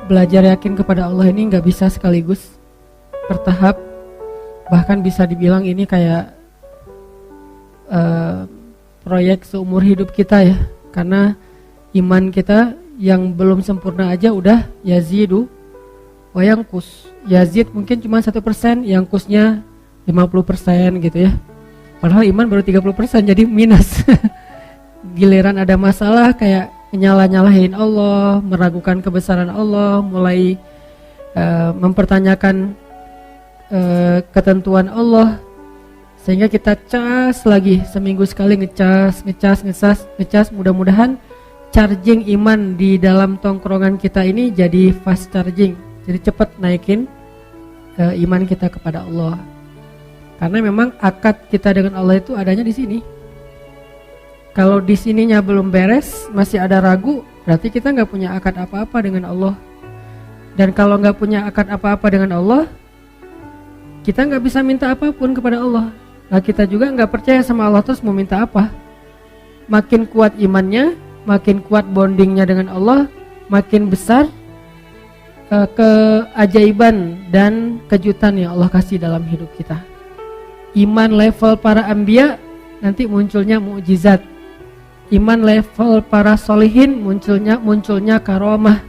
belajar yakin kepada Allah ini nggak bisa sekaligus, bertahap. Bahkan bisa dibilang ini kayak proyek seumur hidup kita ya. Karena iman kita yang belum sempurna aja udah yazidu wa yanqus. Yazid mungkin cuma 1%, yanqusnya 50% gitu ya. Padahal iman baru 30%, jadi minus. Giliran ada masalah kayak nyalah-nyalahin Allah, meragukan kebesaran Allah, mulai mempertanyakan ketentuan Allah, sehingga kita cas lagi seminggu sekali ngecas. Mudah-mudahan charging iman di dalam tongkrongan kita ini jadi fast charging, jadi cepat naikin iman kita kepada Allah. Karena memang akad kita dengan Allah itu adanya di sini. Kalau di sininya belum beres, masih ada ragu, berarti kita nggak punya akad apa-apa dengan Allah. Dan kalau nggak punya akad apa-apa dengan Allah, kita nggak bisa minta apapun kepada Allah. Nah, kita juga nggak percaya sama Allah terus mau minta apa. Makin kuat imannya, makin kuat bondingnya dengan Allah, makin besar keajaiban dan kejutan yang Allah kasih dalam hidup kita. Iman level para anbiya, nanti munculnya mukjizat. Iman level para solihin, munculnya karomah.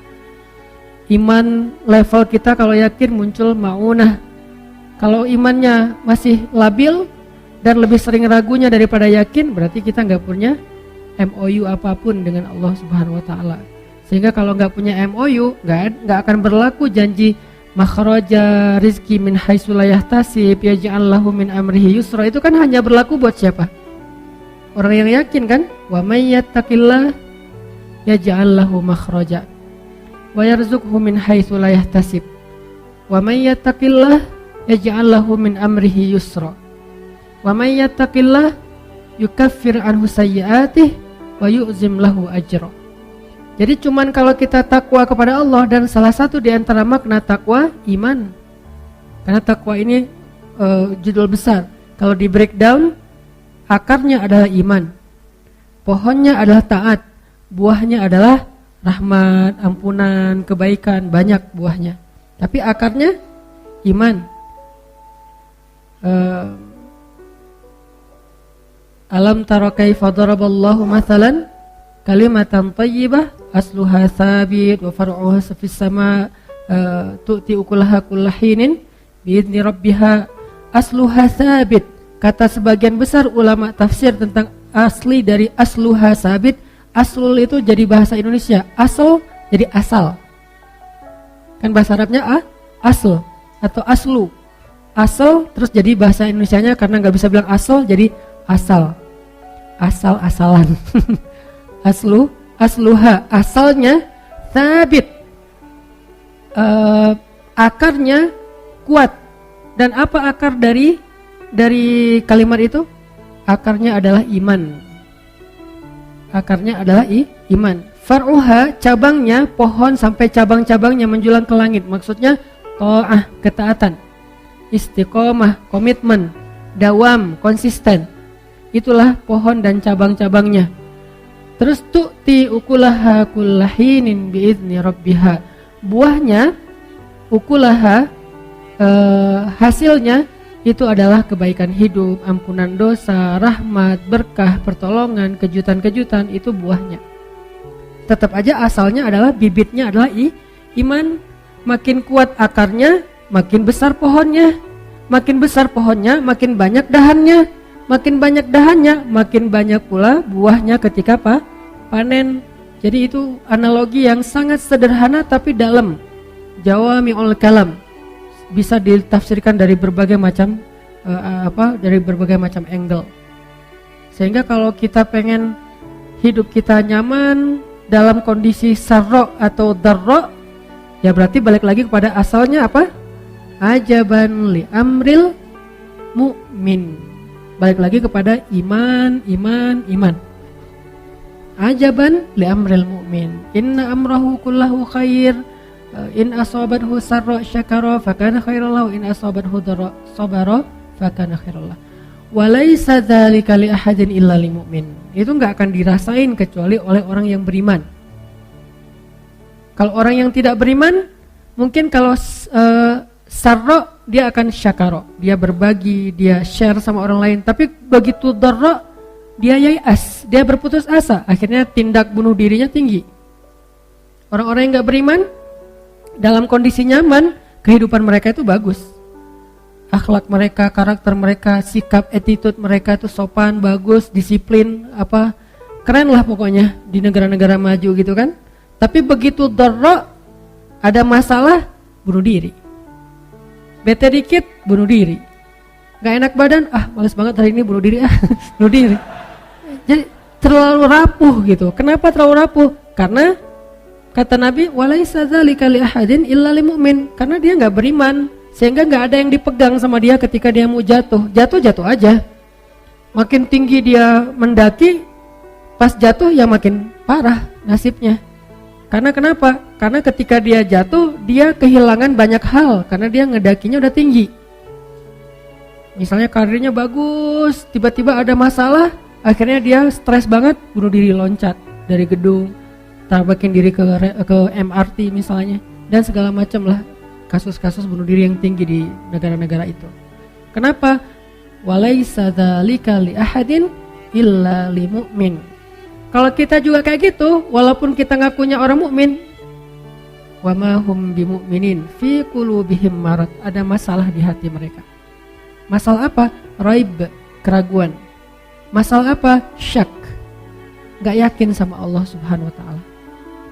Iman level kita kalau yakin muncul maunah. Kalau imannya masih labil dan lebih sering ragunya daripada yakin, berarti kita nggak punya MOU apapun dengan Allah Subhanahu Wa Taala. Sehingga kalau nggak punya MOU, nggak akan berlaku janji makhraja rizki min haitsu la yahtasib yaj'al lahu min amrihi yusra. Itu kan hanya berlaku buat siapa? Orang yang yakin kan? Wa may yattaqillah yaj'al lahu makhraja wa yarzuqhu min haitsu la yahtasib. Wa may yattaqillah yaj'al lahu min amrihi yusra. Wa may yattaqillah yukaffir anhu sayyi'atihi wa yu'zim lahu ajra. Jadi cuman kalau kita takwa kepada Allah, dan salah satu di antara makna takwa iman. Karena takwa ini judul besar. Kalau di breakdown, akarnya adalah iman, pohonnya adalah taat, buahnya adalah rahmat, ampunan, kebaikan, banyak buahnya. Tapi akarnya iman. Alam tara kaifa daraballahu mathalan kalimatan thayyibah asluha thabit wa far'uha fis sama tu'ti ukulaha kullahinin biidzni rabbiha. Asluha thabit, kata sebagian besar ulama tafsir tentang asli dari asluha sabit. Aslul itu jadi bahasa Indonesia, asal jadi asal. Kan bahasa Arabnya asl atau aslu. Asal terus jadi bahasa Indonesianya karena nggak bisa bilang asal jadi asal, asal-asalan. Asluha, asalnya sabit, akarnya kuat. Dan apa akar dari kalimat itu? Akarnya adalah iman. Akarnya adalah iman. Far'uha, cabangnya, pohon sampai cabang-cabangnya menjulang ke langit. Maksudnya ta'ah, ketaatan. Istiqomah, komitmen. Dawam, konsisten. Itulah pohon dan cabang-cabangnya. Terus tu'ti ukulaha kullahinin biizni rabbiha. Buahnya, ukulaha, hasilnya itu adalah kebaikan hidup, ampunan dosa, rahmat, berkah, pertolongan, kejutan-kejutan. Itu buahnya. Tetap aja asalnya adalah, bibitnya adalah iman. Makin kuat akarnya, makin besar pohonnya. Makin besar pohonnya, makin banyak dahannya. Makin banyak dahannya, makin banyak pula buahnya ketika panen. Jadi itu analogi yang sangat sederhana tapi dalam. Jawami'ul kalam, bisa ditafsirkan dari berbagai macam dari berbagai macam angle. Sehingga kalau kita pengen hidup kita nyaman dalam kondisi sarro atau darro, ya berarti balik lagi kepada asalnya apa? Ajaban li amril mu'min. Balik lagi kepada iman. Ajaban li amril mu'min. Inna amrahu kullahu khair. In asabathu sarra syakara fakana khairallahu, in asabathu dharra sabara fakana khairallahu. Walaysa dzalika li ahadin illa lil mu'min. Itu enggak akan dirasain kecuali oleh orang yang beriman. Kalau orang yang tidak beriman, mungkin kalau sarro dia akan syakaro, dia berbagi, dia share sama orang lain. Tapi begitu darro, dia yai'as, dia berputus asa, akhirnya tindak bunuh dirinya tinggi. Orang-orang yang gak beriman, dalam kondisi nyaman, kehidupan mereka itu bagus. Akhlak mereka, karakter mereka, sikap, attitude mereka itu sopan, bagus, disiplin, keren lah pokoknya di negara-negara maju gitu kan. Tapi begitu darra, ada masalah, bunuh diri. Bete dikit, bunuh diri. Gak enak badan, males banget hari ini bunuh diri, bunuh diri. Jadi terlalu rapuh gitu. Kenapa terlalu rapuh? Karena kata Nabi, walaisa dzalika li ahadin illa lil mu'min. Karena dia gak beriman, sehingga gak ada yang dipegang sama dia ketika dia mau jatuh. Jatuh aja. Makin tinggi dia mendaki, pas jatuh ya makin parah nasibnya. Karena kenapa? Karena ketika dia jatuh, dia kehilangan banyak hal karena dia ngedakinya udah tinggi. Misalnya karirnya bagus, tiba-tiba ada masalah, akhirnya dia stres banget, bunuh diri, loncat dari gedung, tabrakin diri ke MRT misalnya, dan segala macam lah kasus-kasus bunuh diri yang tinggi di negara-negara itu. Kenapa? Walaisa dzalika li ahadin illa li mu'min. Kalau kita juga kayak gitu, walaupun kita ngakunya orang mukmin, wa ma hum bimu'minin fi qulubihim marad, ada masalah di hati mereka. Masalah apa? Raib, keraguan. Masalah apa? Syak, gak yakin sama Allah Subhanahu wa ta'ala.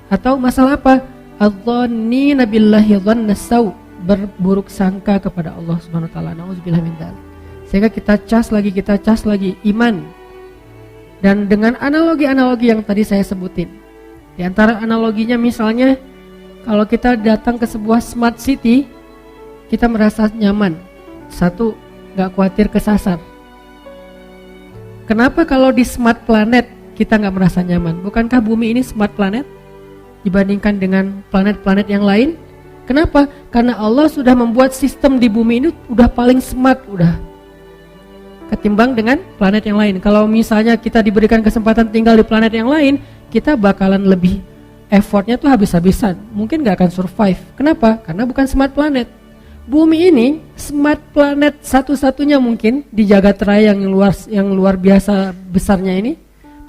Atau masalah apa? Adzannina billahi dhanna saw, berburuk sangka kepada Allah Subhanahu wa ta'ala. Nauzubillah min dzalik. Sehingga kita cas lagi iman. Dan dengan analogi-analogi yang tadi saya sebutin, di antara analoginya misalnya, kalau kita datang ke sebuah smart city, kita merasa nyaman. Satu, gak khawatir kesasar. Kenapa kalau di smart planet kita gak merasa nyaman? Bukankah bumi ini smart planet dibandingkan dengan planet-planet yang lain? Kenapa? Karena Allah sudah membuat sistem di bumi ini udah paling smart, ketimbang dengan planet yang lain. Kalau misalnya kita diberikan kesempatan tinggal di planet yang lain, kita bakalan lebih effortnya tuh habis-habisan, mungkin gak akan survive. Kenapa? Karena bukan smart planet. Bumi ini smart planet satu-satunya mungkin di jagat raya yang luar biasa besarnya ini.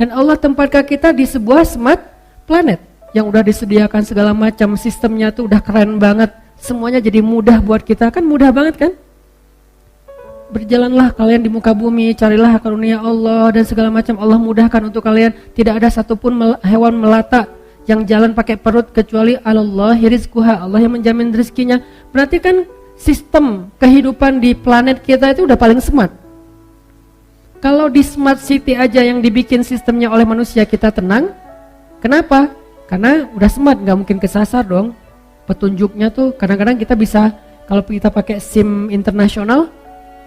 Dan Allah tempatkan kita di sebuah smart planet yang udah disediakan segala macam, sistemnya tuh udah keren banget, semuanya jadi mudah buat kita. Kan mudah banget kan? Berjalanlah kalian di muka bumi, carilah karunia Allah dan segala macam, Allah mudahkan untuk kalian. Tidak ada satupun hewan melata yang jalan pakai perut kecuali Allahi rizquha, Allah yang menjamin rezekinya. Berarti kan sistem kehidupan di planet kita itu udah paling smart. Kalau di smart city aja yang dibikin sistemnya oleh manusia kita tenang. Kenapa? Karena udah smart, gak mungkin kesasar dong. Petunjuknya tuh kadang-kadang kita bisa, kalau kita pakai SIM internasional,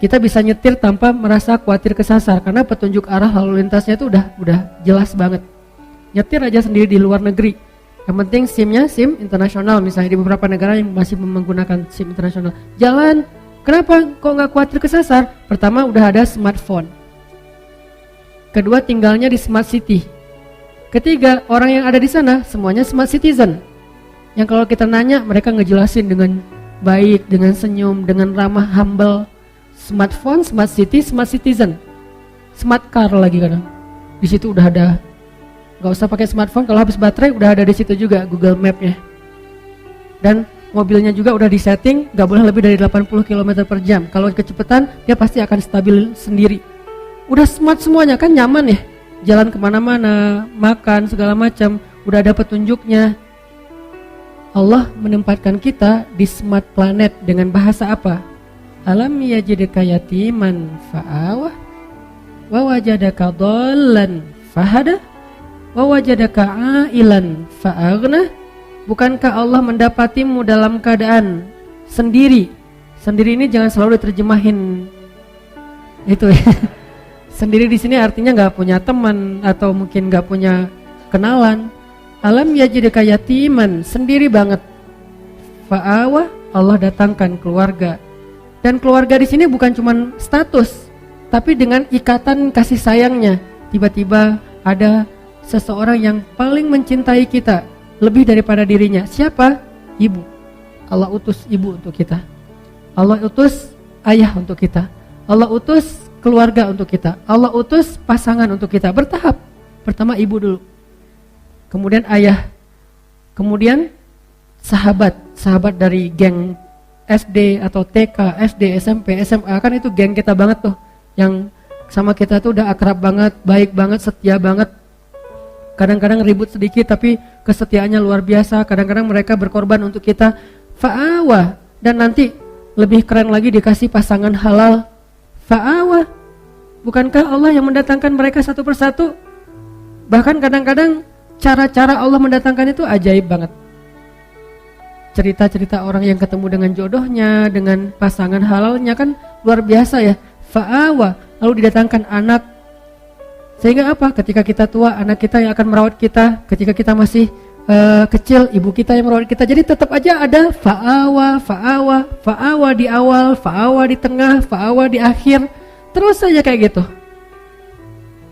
kita bisa nyetir tanpa merasa khawatir kesasar karena petunjuk arah lalu lintasnya itu udah jelas banget. Nyetir aja sendiri di luar negeri. Yang penting SIM-nya SIM internasional, misalnya di beberapa negara yang masih menggunakan SIM internasional. Jalan, kenapa kok nggak khawatir kesasar? Pertama udah ada smartphone. Kedua tinggalnya di smart city. Ketiga orang yang ada di sana semuanya smart citizen. Yang kalau kita nanya mereka ngejelasin dengan baik, dengan senyum, dengan ramah, humble. Smartphone, smart city, smart citizen, smart car lagi kadang. Di situ udah ada. Gak usah pakai smartphone, kalau habis baterai udah ada di situ juga Google Map-nya. Dan mobilnya juga udah disetting, gak boleh lebih dari 80 km per jam. Kalau kecepatan dia pasti akan stabil sendiri. Udah smart semuanya kan, nyaman ya. Jalan kemana-mana, makan segala macam, udah ada petunjuknya. Allah menempatkan kita di smart planet dengan bahasa apa? Alam yajidka yatiman fa'awah wa wajadaka dhallan fahada wa wajadaka ailan fa'aghna. Bukankah Allah mendapatimu dalam keadaan sendiri? Sendiri ini jangan selalu diterjemahin itu ya. Sendiri di sini artinya nggak punya teman atau mungkin nggak punya kenalan. Alam yajidka yatiman, sendiri banget. Fa'awah, Allah datangkan keluarga. Dan keluarga di sini bukan cuma status, tapi dengan ikatan kasih sayangnya. Tiba-tiba ada seseorang yang paling mencintai kita, lebih daripada dirinya. Siapa? Ibu. Allah utus ibu untuk kita. Allah utus ayah untuk kita. Allah utus keluarga untuk kita. Allah utus pasangan untuk kita. Bertahap. Pertama ibu dulu. Kemudian ayah. Kemudian sahabat. Sahabat dari geng SD atau TK, SD, SMP, SMA. Kan itu geng kita banget tuh. Yang sama kita tuh udah akrab banget, baik banget, setia banget. Kadang-kadang ribut sedikit tapi kesetiaannya luar biasa. Kadang-kadang mereka berkorban untuk kita. Fa'awah. Dan nanti lebih keren lagi dikasih pasangan halal. Fa'awah. Bukankah Allah yang mendatangkan mereka satu persatu? Bahkan kadang-kadang cara-cara Allah mendatangkan itu ajaib banget. Cerita-cerita orang yang ketemu dengan jodohnya, dengan pasangan halalnya kan luar biasa ya. Fa'awah. Lalu didatangkan anak. Sehingga apa? Ketika kita tua, anak kita yang akan merawat kita. Ketika kita masih kecil, ibu kita yang merawat kita. Jadi tetap aja ada fa'awa, fa'awa, fa'awa di awal, fa'awa di tengah, fa'awa di akhir. Terus saja kayak gitu.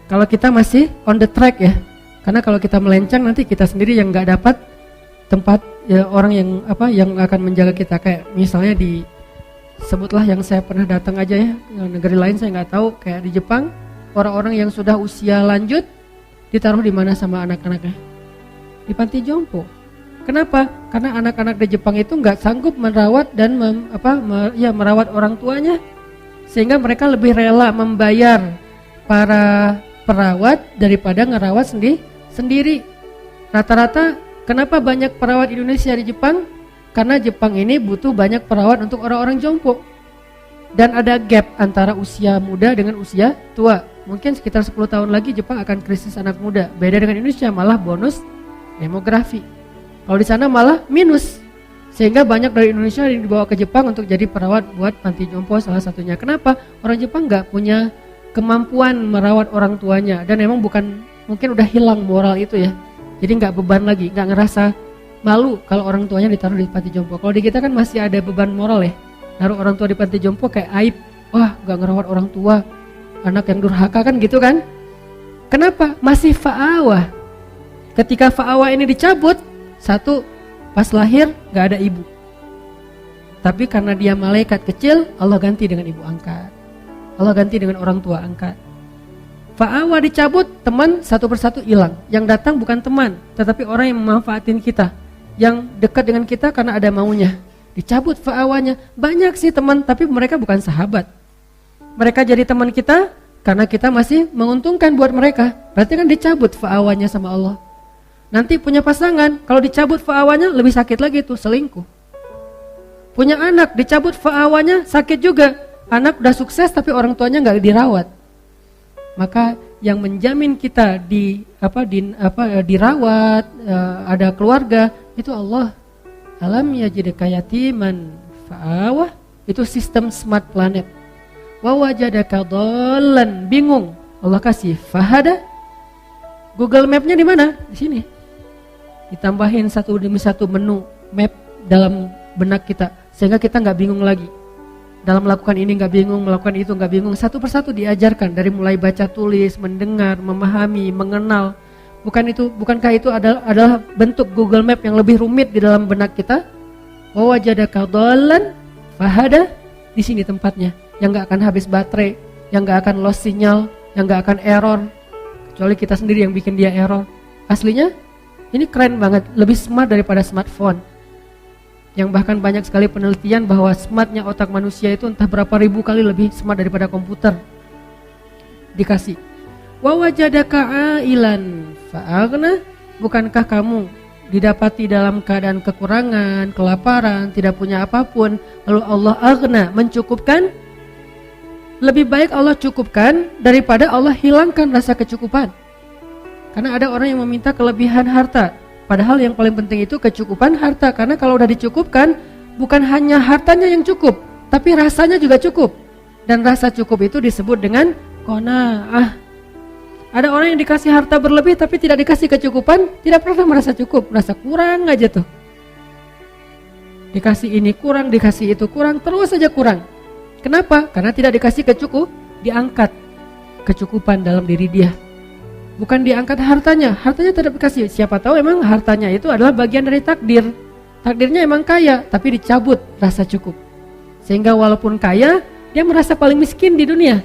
Kalau kita masih on the track ya. Karena kalau kita melencang nanti kita sendiri yang nggak dapat tempat ya, orang yang akan menjaga kita. Kayak misalnya sebutlah yang saya pernah datang aja ya, negeri lain saya nggak tahu. Kayak di Jepang, orang-orang yang sudah usia lanjut ditaruh di mana sama anak-anaknya? Di panti jompo. Kenapa? Karena anak-anak di Jepang itu nggak sanggup merawat dan merawat orang tuanya, sehingga mereka lebih rela membayar para perawat daripada ngerawat sendiri. Rata-rata kenapa banyak perawat Indonesia di Jepang? Karena Jepang ini butuh banyak perawat untuk orang-orang jompo. Dan ada gap antara usia muda dengan usia tua. Mungkin sekitar 10 tahun lagi Jepang akan krisis anak muda. Beda dengan Indonesia, malah bonus demografi. Kalau di sana malah minus. Sehingga banyak dari Indonesia yang dibawa ke Jepang untuk jadi perawat buat panti jompo salah satunya. Kenapa? Orang Jepang nggak punya kemampuan merawat orang tuanya. Dan emang mungkin udah hilang moral itu ya. Jadi nggak beban lagi, nggak ngerasa malu kalau orang tuanya ditaruh di panti jompo. Kalau di kita kan masih ada beban moral ya. Naruh orang tua di panti jompo kayak aib. Wah, nggak ngerawat orang tua, anak yang durhaka kan gitu kan. Kenapa? Masih fa'awah. Ketika fa'awah ini dicabut, satu, pas lahir gak ada ibu. Tapi karena dia malaikat kecil, Allah ganti dengan ibu angkat. Allah ganti dengan orang tua angkat. Fa'awah dicabut, teman satu persatu hilang. Yang datang bukan teman, tetapi orang yang memanfaatin kita, yang dekat dengan kita karena ada maunya. Dicabut fa'awahnya. Banyak sih teman, tapi mereka bukan sahabat. Mereka jadi teman kita karena kita masih menguntungkan buat mereka. Berarti kan dicabut fa'awahnya sama Allah. Nanti punya pasangan, kalau dicabut fa'awanya lebih sakit lagi tuh, selingkuh. Punya anak, dicabut fa'awanya sakit juga. Anak udah sukses tapi orang tuanya nggak dirawat. Maka yang menjamin kita dirawat, ada keluarga, itu Allah. Alam yajidka yatiman fa'awah, itu sistem smart planet. Wa wajadaka dhallan, bingung, Allah kasih fahada. Google Map-nya di mana? Di sini. Ditambahin satu demi satu menu map dalam benak kita, sehingga kita nggak bingung lagi. Dalam melakukan ini nggak bingung, melakukan itu nggak bingung. Satu persatu diajarkan dari mulai baca tulis, mendengar, memahami, mengenal. Bukankah itu adalah bentuk Google Map yang lebih rumit di dalam benak kita? Wa wajadaka dhallan fahada, di sini tempatnya, yang nggak akan habis baterai, yang nggak akan lost sinyal, yang nggak akan error. Kecuali kita sendiri yang bikin dia error. Aslinya ini keren banget, lebih smart daripada smartphone. Yang bahkan banyak sekali penelitian bahwa smartnya otak manusia itu entah berapa ribu kali lebih smart daripada komputer. Dikasih wa wajadaka ailan fa'aghna, bukankah kamu didapati dalam keadaan kekurangan, kelaparan, tidak punya apapun, lalu Allah aghna, mencukupkan? Lebih baik Allah cukupkan daripada Allah hilangkan rasa kecukupan. Karena ada orang yang meminta kelebihan harta, padahal yang paling penting itu kecukupan harta. Karena kalau udah dicukupkan, bukan hanya hartanya yang cukup, tapi rasanya juga cukup. Dan rasa cukup itu disebut dengan qanaah. Ada orang yang dikasih harta berlebih tapi tidak dikasih kecukupan, tidak pernah merasa cukup, merasa kurang aja tuh. Dikasih ini kurang, dikasih itu kurang, terus saja kurang. Kenapa? Karena tidak dikasih diangkat kecukupan dalam diri dia. bukan diangkat hartanya tetap dikasih. Siapa tahu emang hartanya itu adalah bagian dari takdir. Takdirnya emang kaya, tapi dicabut rasa cukup. Sehingga walaupun kaya, dia merasa paling miskin di dunia.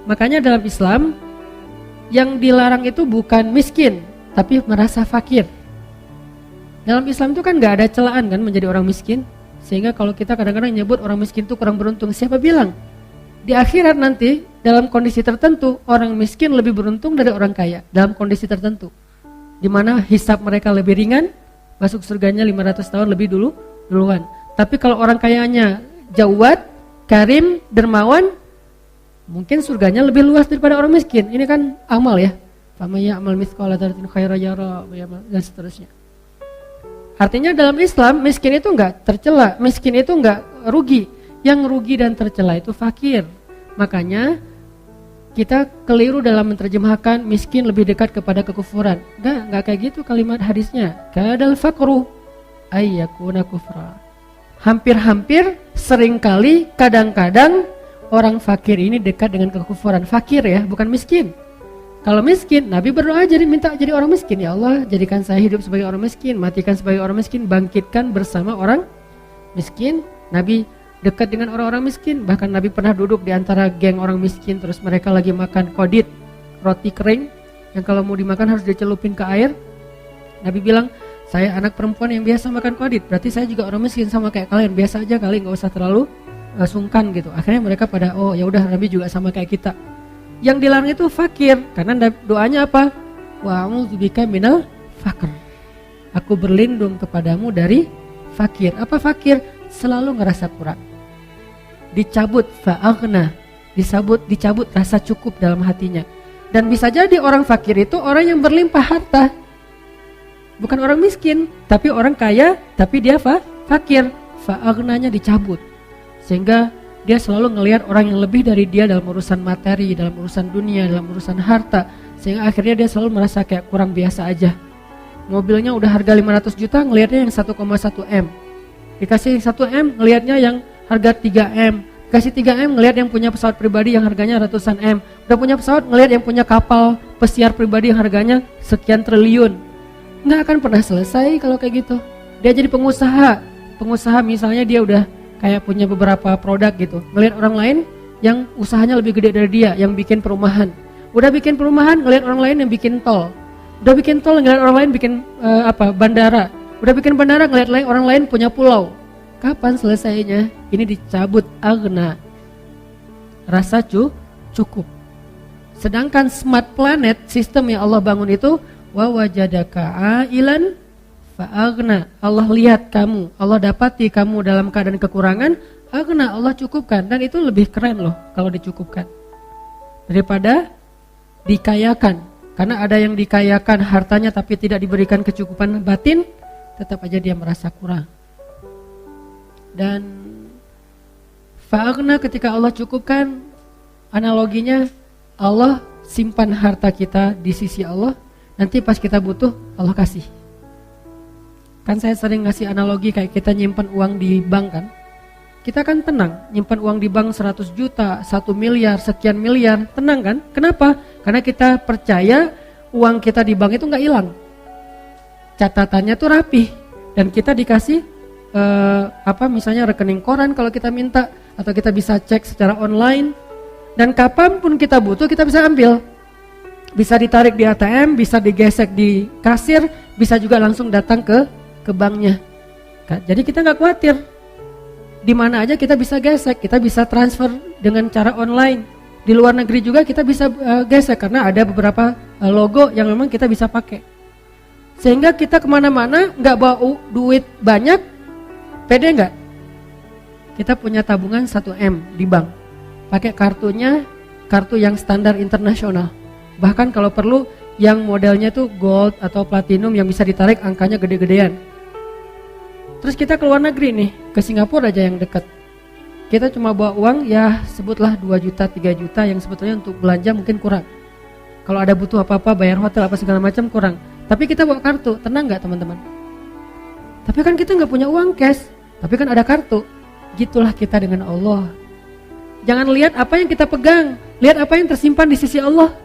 Makanya dalam Islam, yang dilarang itu bukan miskin, tapi merasa fakir. Dalam Islam itu kan gak ada celaan kan menjadi orang miskin. Sehingga kalau kita kadang-kadang nyebut orang miskin itu kurang beruntung, siapa bilang? Di akhirat nanti, dalam kondisi tertentu, orang miskin lebih beruntung dari orang kaya. Dalam kondisi tertentu, dimana hisab mereka lebih ringan, masuk surganya 500 tahun lebih duluan. Tapi kalau orang kayanya jawad, karim, dermawan, mungkin surganya lebih luas daripada orang miskin. Ini kan amal ya. Famaya amal mithqala dzarratin khairan yara dan seterusnya. Artinya dalam Islam miskin itu enggak tercela, miskin itu enggak rugi. Yang rugi dan tercela itu fakir. Makanya kita keliru dalam menerjemahkan miskin lebih dekat kepada kekufuran. Enggak kayak gitu kalimat hadisnya. Kadal faqru ayyakuna kufra. Hampir-hampir, seringkali, kadang-kadang orang fakir ini dekat dengan kekufuran. Fakir ya, bukan miskin. Kalau miskin, Nabi berdoa minta jadi orang miskin. Ya Allah, jadikan saya hidup sebagai orang miskin, matikan sebagai orang miskin, bangkitkan bersama orang miskin. Nabi dekat dengan orang-orang miskin. Bahkan Nabi pernah duduk di antara geng orang miskin, terus mereka lagi makan kodit, roti kering yang kalau mau dimakan harus dicelupin ke air. Nabi bilang, saya anak perempuan yang biasa makan kodit, berarti saya juga orang miskin sama kayak kalian, biasa aja kali, nggak usah terlalu sungkan gitu. Akhirnya mereka pada ya udah, Nabi juga sama kayak kita. Yang dilarang itu fakir, karena doanya apa? Wa a'udzubika minal faqr. Aku berlindung kepadamu dari fakir. Apa fakir? Selalu ngerasa kurang. Dicabut fa'aghna, dicabut rasa cukup dalam hatinya. Dan bisa jadi orang fakir itu orang yang berlimpah harta, bukan orang miskin, tapi orang kaya, tapi dia fakir. Fa'aghnanya dicabut, sehingga dia selalu ngelihat orang yang lebih dari dia dalam urusan materi, dalam urusan dunia, dalam urusan harta, sehingga akhirnya dia selalu merasa kayak kurang biasa aja. Mobilnya udah harga 500 juta, ngelihatnya yang 1,1 M. Dikasih 1 M, ngelihatnya yang harga 3 M. Kasih 3 M, ngelihat yang punya pesawat pribadi yang harganya ratusan M. Udah punya pesawat, ngelihat yang punya kapal pesiar pribadi yang harganya sekian triliun. Nggak akan pernah selesai kalau kayak gitu. Dia jadi pengusaha misalnya dia udah kayak punya beberapa produk gitu. Ngelihat orang lain yang usahanya lebih gede dari dia, yang bikin perumahan. Udah bikin perumahan, ngelihat orang lain yang bikin tol. Udah bikin tol, ngelihat orang lain bikin bandara. Udah bikin bandara, ngelihat orang lain punya pulau. Kapan selesainya? Ini dicabut aghna, rasa cukup. Sedangkan smart planet, sistem yang Allah bangun itu, wa wajadaka ailan fa'aghna. Allah lihat kamu, Allah dapati kamu dalam keadaan kekurangan, aghna, Allah cukupkan. Dan itu lebih keren loh kalau dicukupkan daripada dikayakan. Karena ada yang dikayakan hartanya tapi tidak diberikan kecukupan batin, tetap aja dia merasa kurang. Dan fa'aghna ketika Allah cukupkan, analoginya Allah simpan harta kita di sisi Allah, nanti pas kita butuh Allah kasih. Kan saya sering ngasih analogi kayak kita nyimpan uang di bank kan. Kita kan tenang, nyimpan uang di bank 100 juta, 1 miliar, sekian miliar, tenang kan? Kenapa? Karena kita percaya uang kita di bank itu gak hilang. Catatannya tuh rapih. Dan kita dikasih misalnya rekening koran kalau kita minta, atau kita bisa cek secara online. Dan kapanpun kita butuh kita bisa ambil. Bisa ditarik di ATM, bisa digesek di kasir, bisa juga langsung datang ke banknya. Jadi kita gak khawatir. Di mana aja kita bisa gesek, kita bisa transfer dengan cara online. Di luar negeri juga kita bisa gesek karena ada beberapa logo yang memang kita bisa pakai. Sehingga kita kemana-mana gak bawa duit banyak, pede gak? Kita punya tabungan 1 M di bank. Pakai kartunya, kartu yang standar internasional. Bahkan kalau perlu yang modelnya tuh gold atau platinum yang bisa ditarik angkanya gede-gedean. Terus kita ke luar negeri nih, ke Singapura aja yang dekat. Kita cuma bawa uang ya sebutlah 2 juta, 3 juta yang sebetulnya untuk belanja mungkin kurang. Kalau ada butuh apa-apa, bayar hotel apa segala macam kurang. Tapi kita bawa kartu, tenang gak teman-teman? Tapi kan kita gak punya uang cash, tapi kan ada kartu. Gitulah kita dengan Allah. Jangan lihat apa yang kita pegang, lihat apa yang tersimpan di sisi Allah.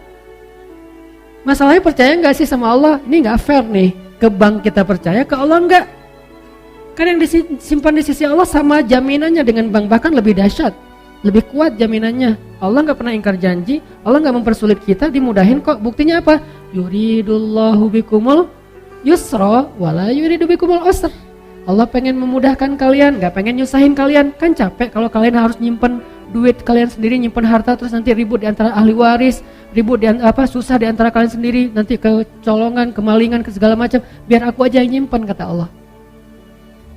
Masalahnya percaya nggak sih sama Allah? Ini nggak fair nih. Ke bank kita percaya, ke Allah nggak. Kan yang disimpan di sisi Allah sama jaminannya dengan bank, bahkan lebih dahsyat, lebih kuat jaminannya. Allah nggak pernah ingkar janji, Allah nggak mempersulit kita, dimudahin kok. Buktinya apa? Yuridullahu bikumul yusra wala yuridu bikumul usra. Allah pengen memudahkan kalian, nggak pengen nyusahin kalian. Kan capek kalau kalian harus nyimpen duit kalian sendiri, nyimpen harta, terus nanti ribut di antara ahli waris, ribut di susah di antara kalian sendiri, nanti kecolongan, kemalingan, ke segala macam. Biar aku aja yang nyimpen, kata Allah.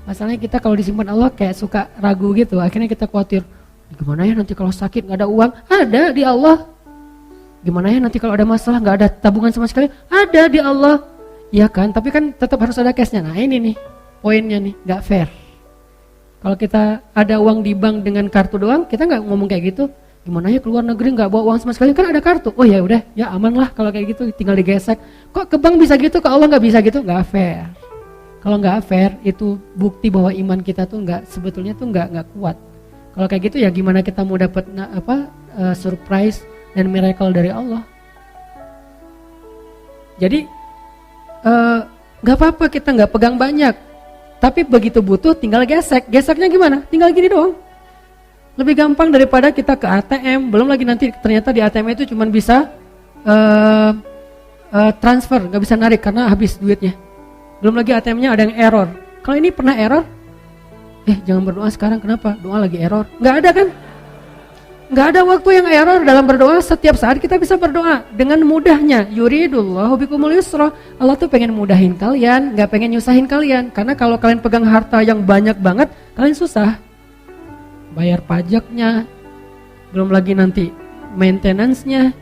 Masalahnya kita kalau disimpan Allah kayak suka ragu gitu. Akhirnya kita khawatir, gimana ya nanti kalau sakit nggak ada uang? Ada di Allah. Gimana ya nanti kalau ada masalah nggak ada tabungan sama sekali? Ada di Allah. Iya kan? Tapi kan tetap harus ada cashnya. Nah ini nih poinnya nih, nggak fair. Kalau kita ada uang di bank dengan kartu doang, kita nggak ngomong kayak gitu. Gimana ya keluar negeri nggak bawa uang sama sekali? Kan ada kartu. Oh ya udah, ya aman lah kalau kayak gitu, tinggal digesek. Kok ke bank bisa gitu, ke Allah nggak bisa gitu? Nggak fair. Kalau nggak fair, itu bukti bahwa iman kita tuh sebetulnya tuh nggak kuat. Kalau kayak gitu ya gimana kita mau dapat surprise dan miracle dari Allah? Jadi nggak apa-apa kita nggak pegang banyak, tapi begitu butuh tinggal gesek. Geseknya gimana? Tinggal gini doang. Lebih gampang daripada kita ke ATM. Belum lagi nanti ternyata di ATM itu cuma bisa transfer, nggak bisa narik karena habis duitnya. Belum lagi ATM-nya ada yang error. Kalau ini pernah error, jangan berdoa sekarang, kenapa? Doa lagi error. Nggak ada kan? Nggak ada waktu yang error dalam berdoa. Setiap saat kita bisa berdoa dengan mudahnya. Yuridullahu bikumul yusra. Allah tuh pengen mudahin kalian, nggak pengen nyusahin kalian. Karena kalau kalian pegang harta yang banyak banget, kalian susah. Bayar pajaknya, belum lagi nanti maintenance-nya,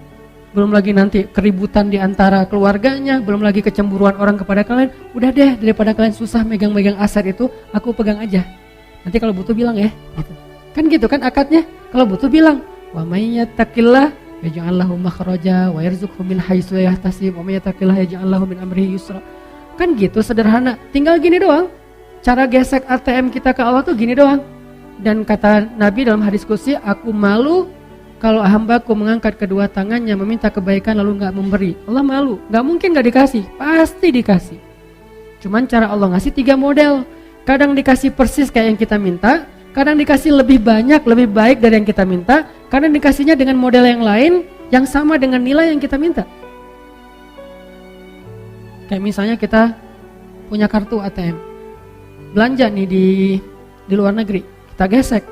belum lagi nanti keributan di antara keluarganya, belum lagi kecemburuan orang kepada kalian. Udah deh, daripada kalian susah megang-megang aset itu, aku pegang aja. Nanti kalau butuh bilang ya, gitu. Kan gitu kan akadnya. Kalau butuh bilang, wa may yattaqillah yaj'al lahu makhraja wa yarzuqhu min haitsu la yahtasib wa may yattaqillah yaj'al lahu min amrihi yusra. Kan gitu sederhana. Tinggal gini doang. Cara gesek ATM kita ke Allah tuh gini doang. Dan kata Nabi dalam hadis qudsi, aku malu kalau hambaku mengangkat kedua tangannya meminta kebaikan lalu gak memberi. Allah malu, gak mungkin gak dikasih, pasti dikasih. Cuman cara Allah ngasih 3 model. Kadang dikasih persis kayak yang kita minta, kadang dikasih lebih banyak, lebih baik dari yang kita minta, kadang dikasihnya dengan model yang lain yang sama dengan nilai yang kita minta. Kayak misalnya kita punya kartu ATM, belanja nih di luar negeri, kita gesek.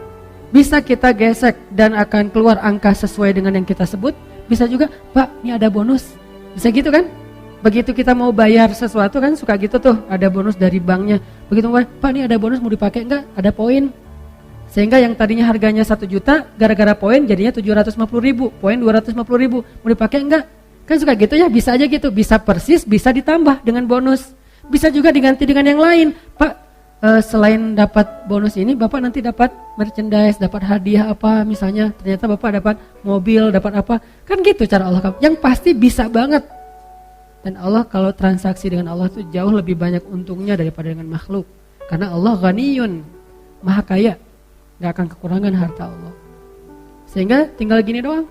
Bisa kita gesek dan akan keluar angka sesuai dengan yang kita sebut. Bisa juga, Pak, ini ada bonus. Bisa gitu kan? Begitu kita mau bayar sesuatu kan suka gitu tuh, ada bonus dari banknya. Begitu mau bayar, Pak, ini ada bonus mau dipakai enggak? Ada poin. Sehingga yang tadinya harganya 1 juta, gara-gara poin jadinya 750.000, poin 250.000. Mau dipakai enggak? Kan suka gitu ya, bisa aja gitu. Bisa persis, bisa ditambah dengan bonus. Bisa juga diganti dengan yang lain. Pak, selain dapat bonus ini, Bapak nanti dapat merchandise, dapat hadiah apa, misalnya ternyata Bapak dapat mobil, dapat apa. Kan gitu cara Allah. Yang pasti bisa banget. Dan Allah kalau transaksi dengan Allah itu jauh lebih banyak untungnya daripada dengan makhluk. Karena Allah ghaniyun, maha kaya, gak akan kekurangan harta Allah. Sehingga tinggal gini doang.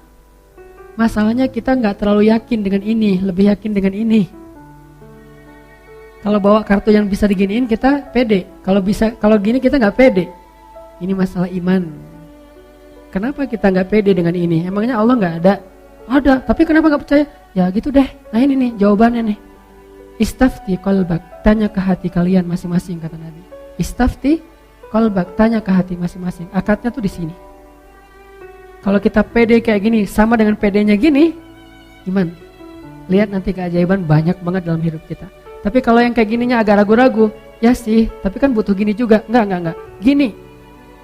Masalahnya kita gak terlalu yakin dengan ini, lebih yakin dengan ini. Kalau bawa kartu yang bisa diginiin kita pede. Kalau gini kita nggak pede. Ini masalah iman. Kenapa kita nggak pede dengan ini? Emangnya Allah nggak ada? Ada. Tapi kenapa nggak percaya? Ya gitu deh. Nah ini nih jawabannya nih. Istafti qalbak. Tanya ke hati kalian masing-masing kata Nabi. Istafti qalbak. Tanya ke hati masing-masing. Akadnya tuh di sini. Kalau kita pede kayak gini sama dengan pedenya gini, iman. Lihat nanti keajaiban banyak banget dalam hidup kita. Tapi kalau yang kayak gininya agak ragu-ragu, ya sih, tapi kan butuh gini juga. Enggak. Gini,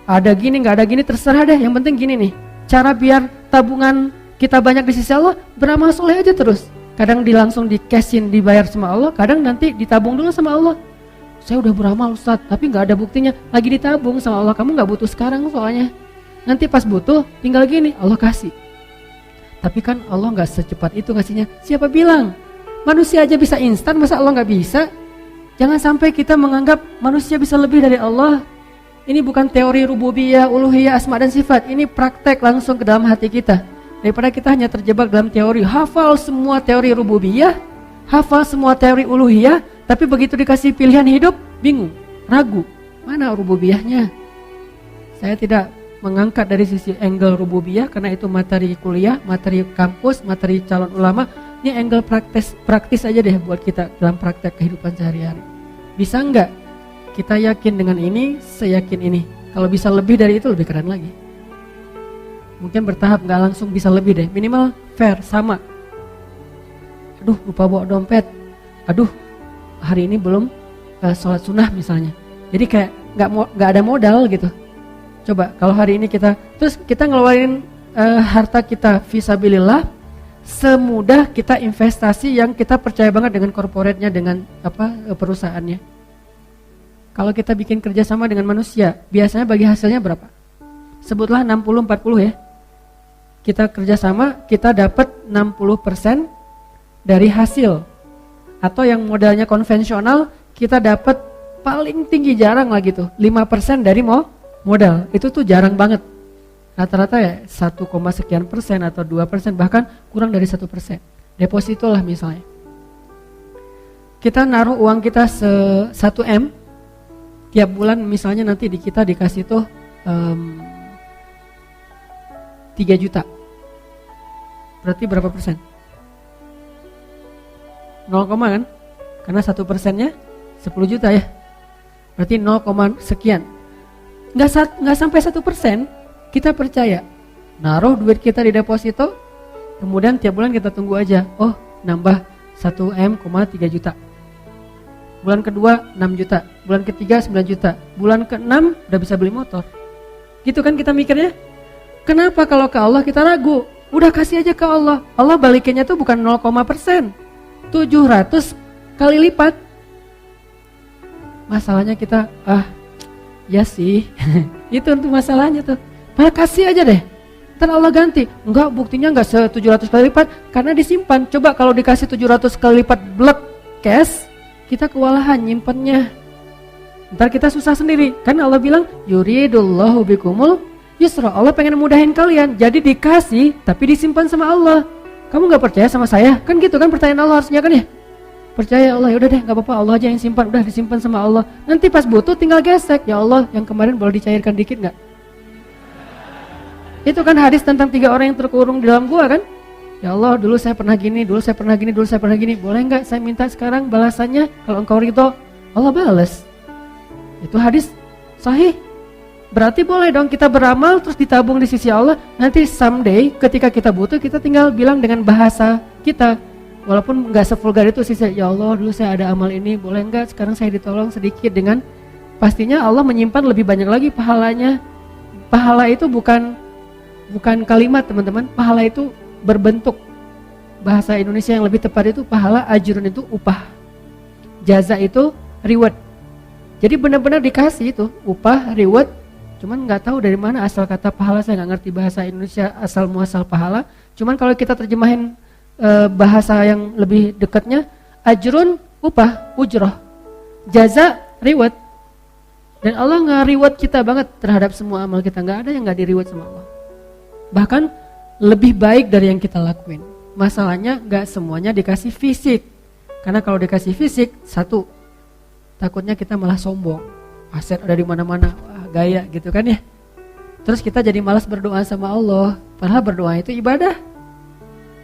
ada gini, enggak ada gini, terserah deh. Yang penting gini nih, cara biar tabungan kita banyak di sisi Allah, beramal soleh aja terus. Kadang langsung di cashin, dibayar sama Allah, kadang nanti ditabung dulu sama Allah. Saya udah beramal Ustaz, tapi enggak ada buktinya. Lagi ditabung sama Allah, kamu enggak butuh sekarang soalnya. Nanti pas butuh, tinggal gini, Allah kasih. Tapi kan Allah enggak secepat itu ngasihnya. Siapa bilang? Manusia aja bisa instan, masa Allah gak bisa? Jangan sampai kita menganggap manusia bisa lebih dari Allah. Ini bukan teori rububiyah, uluhiyah, asma dan sifat. Ini praktek langsung ke dalam hati kita. daripada kita hanya terjebak dalam teori, hafal semua teori rububiyah, hafal semua teori uluhiyah, tapi begitu dikasih pilihan hidup, bingung, ragu, mana rububiyahnya. Saya tidak mengangkat dari sisi angle rububiyah karena itu materi kuliah, materi kampus, materi calon ulama. Ini angle praktis aja deh buat kita dalam praktek kehidupan sehari-hari. Bisa enggak kita yakin dengan ini, seyakin ini? Kalau bisa lebih dari itu lebih keren lagi. Mungkin bertahap, enggak langsung bisa lebih deh. Minimal fair, sama. Aduh, lupa bawa dompet. Aduh, hari ini belum sholat sunnah misalnya. Jadi kayak enggak ada modal gitu. Coba kalau hari ini kita ngeluarin harta kita fisabilillah, semudah kita investasi yang kita percaya banget dengan korporatnya, dengan perusahaannya. Kalau kita bikin kerjasama dengan manusia, biasanya bagi hasilnya berapa? Sebutlah 60-40 ya. Kita kerjasama, kita dapat 60% dari hasil. Atau yang modalnya konvensional, kita dapat paling tinggi, jarang lah gitu, 5% dari modal. Itu tuh jarang banget. Rata-rata ya 1, sekian persen atau 2%, bahkan kurang dari 1%. Deposito lah misalnya. Kita naruh uang kita 1 M, tiap bulan misalnya nanti kita dikasih tuh 3 juta. Berarti berapa persen? 0, kan? Karena 1%-nya 10 juta ya. Berarti 0, sekian. Nggak sampai 1%. Kita percaya, naruh duit kita di deposito, kemudian tiap bulan kita tunggu aja, oh nambah 1,3 juta. Bulan kedua 6 juta, bulan ketiga 9 juta, bulan ke-6 udah bisa beli motor. Gitu kan kita mikirnya. Kenapa kalau ke Allah kita ragu? Udah kasih aja ke Allah. Allah balikinnya tuh bukan 0,%, 700 kali lipat. Masalahnya kita, ya sih, itu untuk masalahnya tuh. Malah kasih aja deh, ntar Allah ganti. Enggak, buktinya enggak 700 kali lipat karena disimpan. Coba kalau dikasih 700 kali lipat blek cash, kita kewalahan nyimpennya. Ntar kita susah sendiri. Kan Allah bilang, yuridullahu bikumul yusra. Allah pengen mudahin kalian. Jadi dikasih tapi disimpan sama Allah. Kamu enggak percaya sama saya? Kan gitu kan pertanyaan Allah harusnya kan ya? Percaya Allah, yaudah deh enggak apa-apa, Allah aja yang simpan. Udah disimpan sama Allah. Nanti pas butuh tinggal gesek. Ya Allah, yang kemarin boleh dicairkan dikit enggak? Itu kan hadis tentang 3 orang yang terkurung di dalam gua kan? Ya Allah, dulu saya pernah gini, dulu saya pernah gini, dulu saya pernah gini. Boleh enggak saya minta sekarang balasannya? Kalau engkau ridho, Allah balas. Itu hadis sahih. Berarti boleh dong kita beramal terus ditabung di sisi Allah. Nanti someday ketika kita butuh, kita tinggal bilang dengan bahasa kita. Walaupun enggak sevulgar itu sih, ya Allah dulu saya ada amal ini, boleh enggak sekarang saya ditolong sedikit, dengan pastinya Allah menyimpan lebih banyak lagi pahalanya. Pahala itu bukan kalimat teman-teman, pahala itu berbentuk. Bahasa Indonesia yang lebih tepat itu pahala, ajrun itu upah, jaza itu reward. Jadi benar-benar dikasih itu upah, reward. Cuman nggak tahu dari mana asal kata pahala, saya nggak ngerti bahasa Indonesia asal muasal pahala. Cuman kalau kita terjemahin bahasa yang lebih dekatnya, ajrun upah, ujroh, jaza reward. Dan Allah nge-reward kita banget terhadap semua amal kita, nggak ada yang nggak di-reward sama Allah. Bahkan lebih baik dari yang kita lakuin. Masalahnya gak semuanya dikasih fisik. Karena kalau dikasih fisik, satu, takutnya kita malah sombong. Aset ada di mana-mana, wah gaya gitu kan ya. Terus kita jadi malas berdoa sama Allah. Padahal berdoa itu ibadah.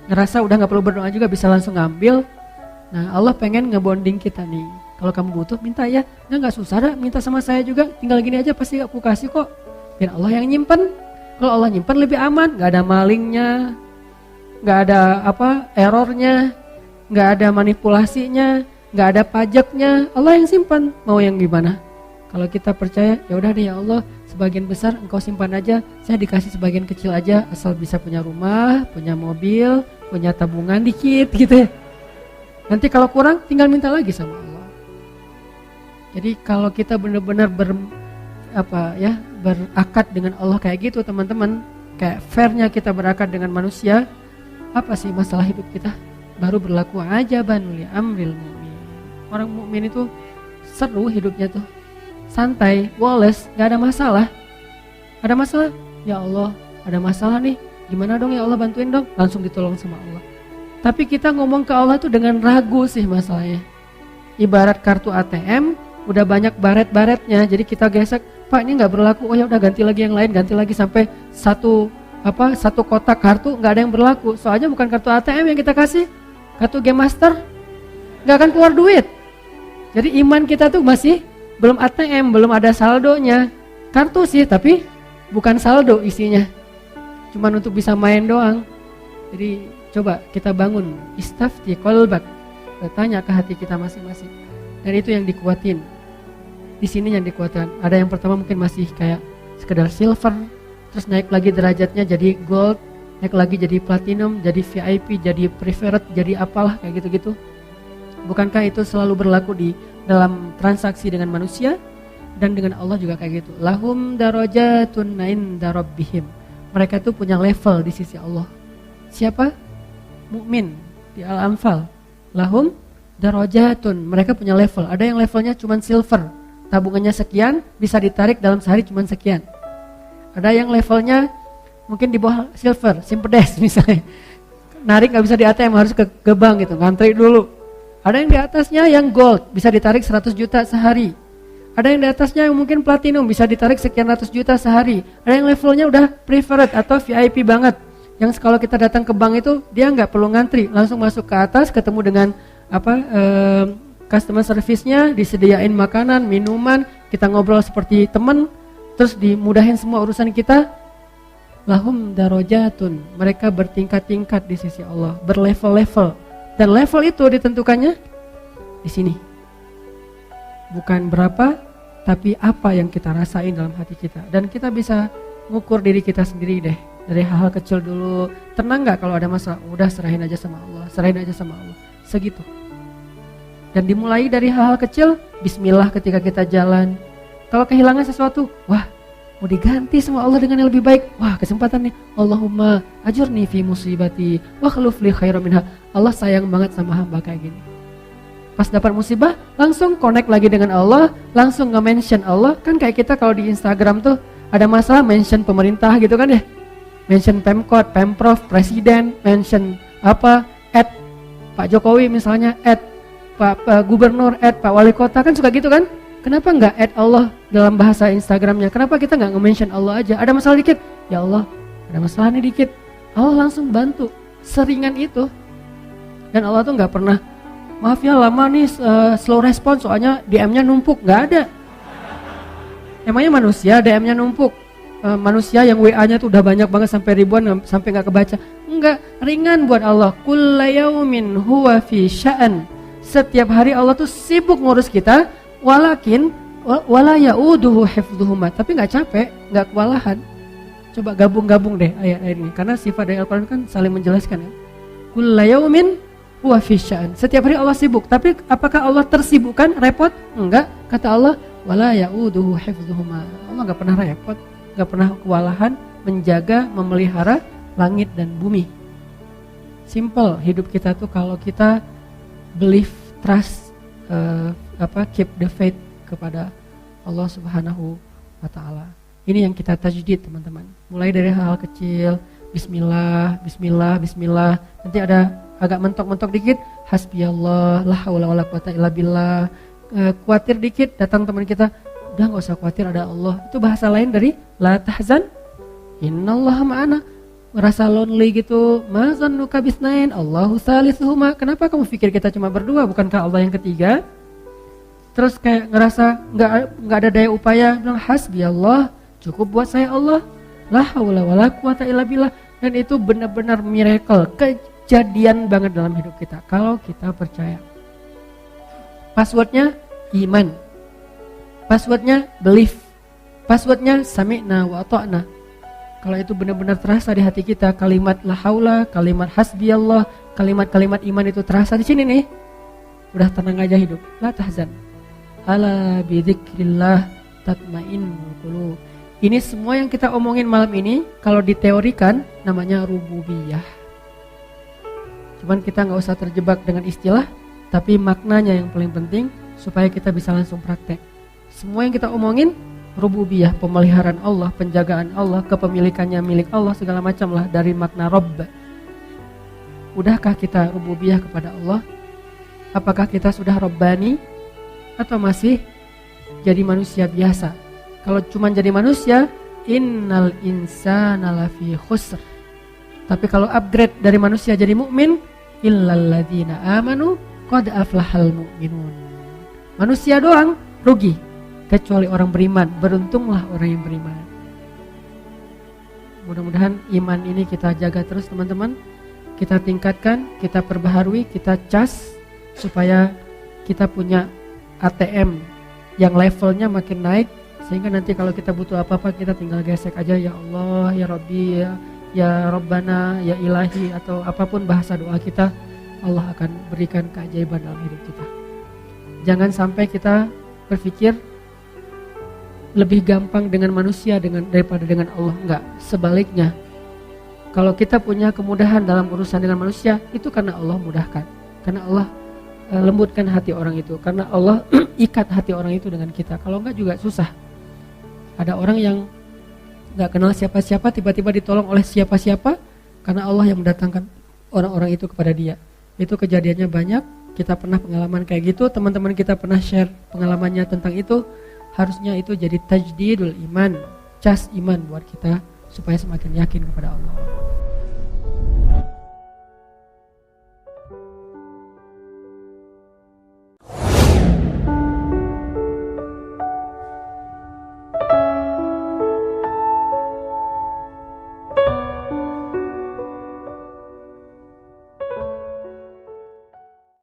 Ngerasa udah gak perlu berdoa juga, bisa langsung ngambil. Nah Allah pengen ngebonding kita nih. Kalau kamu butuh minta ya. Nah gak susah dah, minta sama saya juga. Tinggal gini aja pasti aku kasih kok. Biar Allah yang nyimpen. Kalau Allah nyimpan lebih aman, gak ada malingnya, gak ada errornya, gak ada manipulasinya, gak ada pajaknya. Allah yang simpan, mau yang gimana? Kalau kita percaya, ya udah deh ya Allah, sebagian besar engkau simpan aja, saya dikasih sebagian kecil aja, asal bisa punya rumah, punya mobil, punya tabungan dikit gitu ya. Nanti kalau kurang tinggal minta lagi sama Allah. Jadi kalau kita benar-benar berakad dengan Allah kayak gitu teman-teman, kayak fairnya kita berakad dengan manusia, apa sih masalah hidup kita? Baru berlaku aja banul amril mu'min. Orang mukmin itu seru hidupnya tuh, santai, woles, gak ada masalah. Ada masalah? Ya Allah, ada masalah nih. Gimana dong ya Allah, bantuin dong, langsung ditolong sama Allah. Tapi kita ngomong ke Allah tuh dengan ragu sih masalahnya. Ibarat kartu ATM, udah banyak baret-baretnya, jadi kita gesek, Pak ini nggak berlaku, oh ya udah ganti lagi yang lain, ganti lagi sampai satu kotak kartu nggak ada yang berlaku. Soalnya bukan kartu ATM yang kita kasih, kartu Game Master, nggak akan keluar duit. Jadi iman kita tuh masih belum ATM, belum ada saldonya. Kartu sih, tapi bukan saldo isinya, cuman untuk bisa main doang. Jadi coba kita bangun istafti qalbak, bertanya ke hati kita masing-masing, dan itu yang dikuatin. Di sini yang dikuatkan. Ada yang pertama mungkin masih kayak sekedar silver, terus naik lagi derajatnya jadi gold, naik lagi jadi platinum, jadi VIP, jadi preferred, jadi apalah kayak gitu-gitu. Bukankah itu selalu berlaku di dalam transaksi dengan manusia dan dengan Allah juga kayak gitu. Lahum darajatun inda rabbihim. Mereka tuh punya level di sisi Allah. Siapa? Mukmin di Al-Anfal. Lahum darajatun, mereka punya level. Ada yang levelnya cuma silver, tabungannya sekian, bisa ditarik dalam sehari cuma sekian. Ada yang levelnya mungkin di bawah silver, simpedes misalnya, narik gak bisa di ATM, harus ke bank gitu, ngantri dulu. Ada yang di atasnya yang gold, bisa ditarik 100 juta sehari. Ada yang di atasnya yang mungkin platinum, bisa ditarik sekian ratus juta sehari. Ada yang levelnya udah preferred atau VIP banget, yang kalau kita datang ke bank itu dia nggak perlu ngantri, langsung masuk ke atas, ketemu dengan customer service-nya, disediain makanan, minuman, kita ngobrol seperti teman, terus dimudahin semua urusan kita. Lahum darajatun, mereka bertingkat-tingkat di sisi Allah, berlevel-level, dan level itu ditentukannya di sini. Bukan berapa, tapi apa yang kita rasain dalam hati kita. Dan kita bisa ngukur diri kita sendiri deh, dari hal-hal kecil dulu. Tenang gak kalau ada masalah? Udah serahin aja sama Allah, serahin aja sama Allah, segitu. Dan dimulai dari hal-hal kecil, bismillah ketika kita jalan. Kalau kehilangan sesuatu, wah mau diganti sama Allah dengan yang lebih baik. Wah kesempatan nih, Allahumma ajurni fi musibati wa khluf li khairan minha. Allah sayang banget sama hamba kayak gini. Pas dapat musibah, langsung connect lagi dengan Allah, langsung nge-mention Allah. Kan kayak kita kalau di Instagram tuh ada masalah mention pemerintah gitu kan ya. Mention Pemkot, Pemprov, Presiden, mention apa, Pak Jokowi misalnya, Pak Gubernur, Pak Wali Kota, kan suka gitu kan. Kenapa enggak Allah dalam bahasa Instagramnya? Kenapa kita enggak nge-mention Allah aja? Ada masalah dikit, ya Allah ada masalah nih dikit, Allah langsung bantu. Seringan itu. Dan Allah tuh enggak pernah, maaf ya lama nih slow respon soalnya DM-nya numpuk, enggak ada. Emangnya manusia DM-nya numpuk? Manusia yang WA-nya tuh udah banyak banget sampai ribuan sampai enggak kebaca. Enggak, ringan buat Allah. Kullu yaumin huwa fi sya'an. Setiap hari Allah tuh sibuk ngurus kita, walakin wala yauduhu hifdzuhuma, tapi enggak capek, enggak kewalahan. Coba gabung-gabung deh ayat-ayat ini, karena sifat dari Al-Qur'an kan saling menjelaskan ya. Kullu yaumin huwa fi sya'an. Setiap hari Allah sibuk, tapi apakah Allah tersibukkan, repot? Enggak. Kata Allah, wala yauduhu hifdzuhuma. Allah enggak pernah repot, enggak pernah kewalahan menjaga, memelihara langit dan bumi. Simple hidup kita tuh kalau kita believe, trust, keep the faith kepada Allah Subhanahu wa Ta'ala. Ini yang kita tajdid teman-teman. Mulai dari hal kecil, bismillah, bismillah, bismillah. Nanti ada agak mentok-mentok dikit, hasbiyallah, la haula wala quwata illa billah. Khawatir dikit, datang teman kita, udah gak usah khawatir, ada Allah. Itu bahasa lain dari la tahzan, innallaha ma'ana. Merasa lonely gitu, mazannuka bisnain, Allahu salisuhuma. Kenapa kamu pikir kita cuma berdua, bukankah Allah yang ketiga? Terus kayak ngerasa nggak ada daya upaya, bilang hasbiyallah, cukup buat saya Allah, la haula wala quwata illa billah. Dan itu benar-benar miracle, kejadian banget dalam hidup kita kalau kita percaya. Passwordnya iman, passwordnya belief, passwordnya sami'na wa ata'na. Kalau itu benar-benar terasa di hati kita, kalimat la haula, kalimat hasbiyallah, kalimat-kalimat iman itu terasa di sini nih, udah tenang aja hidup. La tahzan, ala bidzikrillah tatmainnul qulub. Ini semua yang kita omongin malam ini, kalau diteorikan namanya rububiyah. Cuman kita nggak usah terjebak dengan istilah, tapi maknanya yang paling penting supaya kita bisa langsung praktek. Semua yang kita omongin rububiyah, pemeliharaan Allah, penjagaan Allah, kepemilikannya milik Allah, segala macam lah dari makna Rabb. Udahkah kita rububiyah kepada Allah? Apakah kita sudah Rabbani atau masih jadi manusia biasa? Kalau cuma jadi manusia, innal insana lafi khusr. Tapi kalau upgrade dari manusia jadi mukmin, illal ladzina amanu qad aflahal mu'minun. Manusia doang rugi, kecuali orang beriman. Beruntunglah orang yang beriman. Mudah-mudahan iman ini kita jaga terus teman-teman. Kita tingkatkan, kita perbaharui, kita cas supaya kita punya ATM yang levelnya makin naik, sehingga nanti kalau kita butuh apa-apa kita tinggal gesek aja, ya Allah, ya Rabbi, ya Rabbana, ya Ilahi, atau apapun bahasa doa kita, Allah akan berikan keajaiban dalam hidup kita. Jangan sampai kita berpikir lebih gampang dengan manusia daripada dengan Allah. Enggak, sebaliknya. Kalau kita punya kemudahan dalam urusan dengan manusia, itu karena Allah mudahkan. Karena Allah lembutkan hati orang itu. Karena Allah ikat hati orang itu dengan kita. Kalau enggak juga susah. Ada orang yang enggak kenal siapa-siapa, tiba-tiba ditolong oleh siapa-siapa, karena Allah yang mendatangkan orang-orang itu kepada dia. Itu kejadiannya banyak. Kita pernah pengalaman kayak gitu. Teman-teman kita pernah share pengalamannya tentang itu. Harusnya itu jadi tajdidul iman, cas iman buat kita, supaya semakin yakin kepada Allah.